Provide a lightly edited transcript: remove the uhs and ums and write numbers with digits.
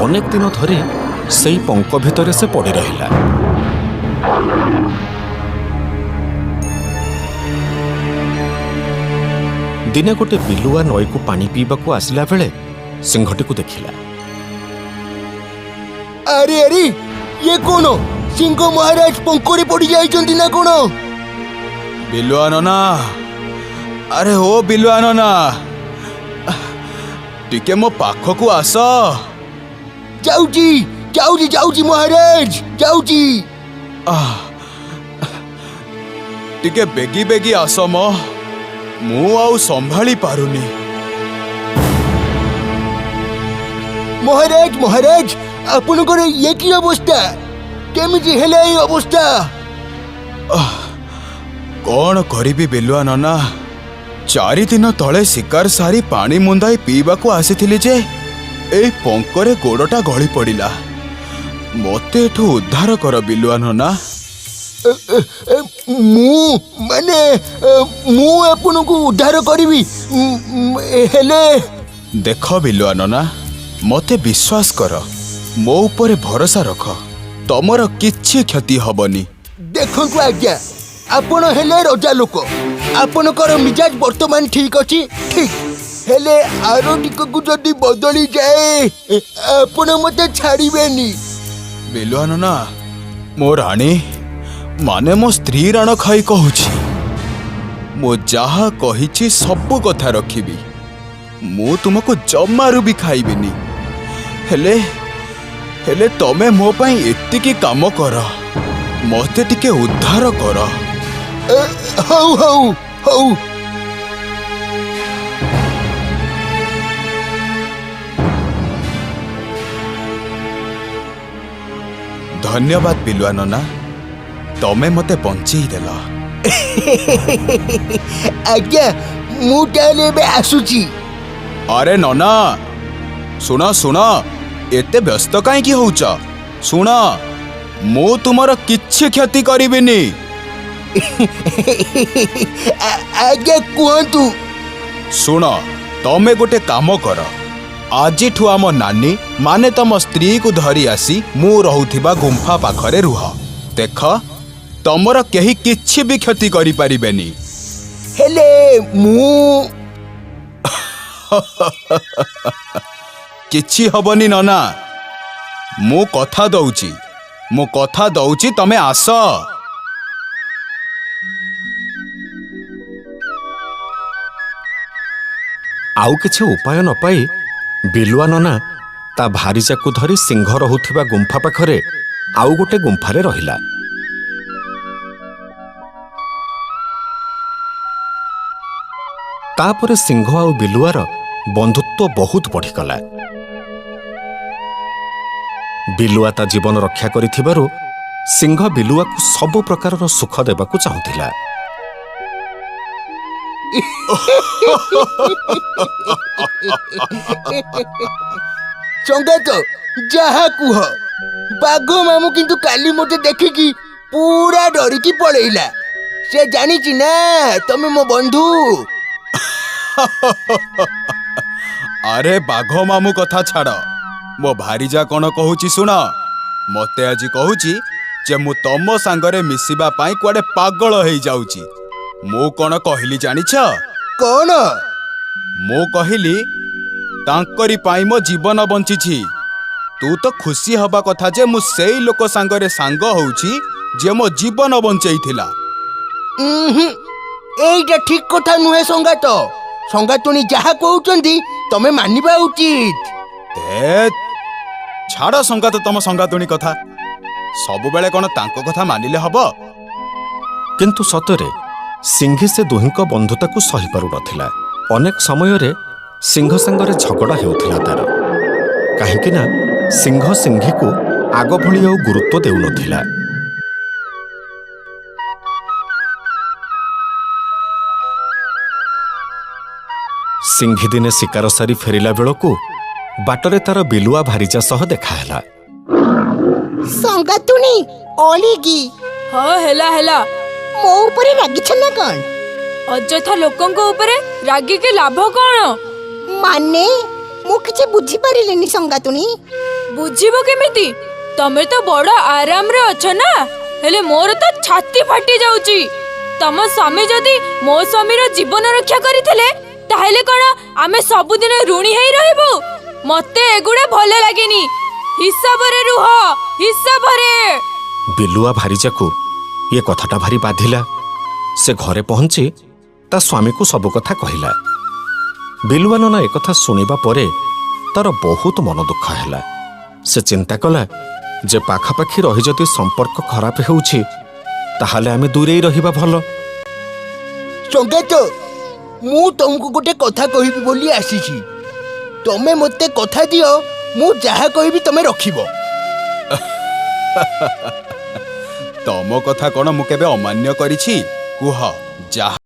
अनेक दिन धरी से पंक भितर से पड़ी रहिला। दिने गोटे बिलुआ नई को पानी पीवा को आसिला बेले सिंहटी को देखिला। अरे अरे ये कौन सिंह महाराज पंखरे पड़ी जाइछन्ति ना कौन? बिलुआ नना, अरे ओ बिलुआ नना, टिके मो पाखकु आस। जाउची जाउची जाउची महाराज जाउची। टिके बेगी बेगी आस मो, मु आउ संभाली पारुनी। महाराज महाराज आपनकर ये की अवस्था? केमिति हेला ए अवस्था? कौन करिबी बिलुआ नना, 4 दिन तले शिकार सारी पानी मुंदाई पीवा को आसीथिली जे ए पंकरे गोड़टा गली पड़िला। मते एठू उद्धार कर बिलुआ नना। मु आपनकु उद्धार करिबी हेले? देख बिलुआ नना, मते विश्वास कर, मो ऊपर भरोसा रख, तमर किछि क्षति हबनी। देखंतु आज्ञा, आपण हेले रजा लोक, आपनकर मिजाज वर्तमान ठीक अछि ठीक, हेले आरो टिककु जदि बदली जाए आपण मते छाड़ीबेनी। बिलुआ नना, मो रानी माने मो स्त्री राण खाई कहूछि, मो जहा कहिछि सब कथा रखिबी, मु तुमको जमारू भी खाइबिनी। हेले हेले तमे मो पई एतिकी काम कर, मते टिके उद्धार कर। हौ हौ हौ। धन्यवाद बिलुआ नना, तमे मते बंचई देला। आज्ञा मु ताले बे आसुची। अरे नना सुना सुना, एते व्यस्त काई की होउच? सुना, मु तुमर किछि क्षति करिबिनी। आज्ञा कुहतु। सुन, तमे गोटे काम कर, आजिठू आम नानी माने तम स्त्री को धरी आसी मु रहुथिबा गुंफा पाखरे रुह। देख, तमर केही किछि भी क्षति करि परिबेनी। हेले मु किछि हबनी नना, मु कथा दउची तमे आस। आउ किछि उपाय न पाई बिलुआ नना ता भारीजा को धरी सिंह रहुथिबा गुंफा पाखरे आउ गोटे गुंफारे रहिला। तापरे सिंह आउ बिलुआर बंधुत्व बहुत बढ़िगला। बिलुआ ता जीवन रक्षा करिथिबारु सिंह बिलुआ को सब प्रकार सुख देबाकू चाहुथिला। संगात जहा कुह, बाघ मामू किंतु काली मते देखिकी पूरा डरिकी पळेइला। से जानिची ना तमे मो बंधु। अरे बाघ मामू कथा छाड़, मो भारीजा कौन कहूची सुन। मते आज कहूची जे मु तम सांगरे मिसिबा पाई कुआडे पागल हेई जाउची। मु कौन कहली जानिछ? कौन? मु कहली तांकरी पाई मो जीवन बंचिछि। तू तो खुशी हबा कथा जे मु सेई लोक सांगरे सांग होउची जे मो जीवन बंचैथिला। एइटा ठीक कथा नुहे संगात। संगातुनी जहा कहउचंदी तमे मानिबा उचित। छाड़ संगात तम संगातुनी कथा, सब बेले कौन तांको कथा मानिले हब? किंतु सतरे सिंही से दुहिंक बंधुता को सही पारु नथिला। अनेक समय सिंह संगरे झगड़ा हेउथिला तार, काहेकि ना सिंह सिंही को आग भली आउ गुरुत्व देउ नथिला। सिंही दिने शिकार सारी फेरिला बेलू बाटरे तार बिलुआ भारीजा सह देखाहेला। संगातुनी ओलिगी। हाँ हेला हेला मो ऊपर रागी छना कौन? ଅଯଥା ଲୋକଙ୍କ ଉପରେ ରାଗିକି ଲାଭ କଣ? ମାନେ ମୁଁ କିଛି ବୁଝିପାରିଲିନି ସଙ୍ଗାତୁଣୀ। ବୁଝିବ କେମିତି? ତମେ ତ ବଡ ଆରାମରେ ଅଛ ନା, ହେଲେ ମୋର ତ ଛାତି ଫାଟି ଯାଉଛି। ତମ ସ୍ୱାମୀ ଯଦି ମୋ ସ୍ୱାମୀର ଜୀବନ ରକ୍ଷା କରିଥିଲେ, ତାହେଲେ କଣ ଆମେ ସବୁଦିନ ଋଣୀ ହେଇ ରହିବୁ? ମତେ ଏଗୁଡା ଭଲ ଲାଗେନି। ହିସାବରେ ରୁହ, ହିସାବରେ। ବିଲୁଆ ଭାରିଜାକୁ ଏ କଥାଟା ଭାରି ବାଧିଲା। ସେ ଘରେ ପହଞ୍ଚି ତା ସ୍ୱାମୀକୁ ସବୁ କଥା କହିଲା। ବିଲୁଆ ନନା ଏକଥା ଶୁଣିବା ପରେ ତାର ବହୁତ ମନ ଦୁଃଖ ହେଲା। ସେ ଚିନ୍ତା କଲା ଯେ ପାଖାପାଖି ରହି ଯଦି ସମ୍ପର୍କ ଖରାପ ହେଉଛି, ତାହେଲେ ଆମେ ଦୂରେଇ ରହିବା ଭଲ। ସଙ୍ଗାତ, ମୁଁ ତମକୁ ଗୋଟେ କଥା କହିବି ବୋଲି ଆସିଛି। ତମେ ମତେ କଥା ଦିଅ, ମୁଁ ଯାହା କହିବି ତମେ ରଖିବ। ତମ କଥା କଣ ମୁଁ କେବେ ଅମାନ୍ୟ କରିଛି? କୁହ, ଯାହା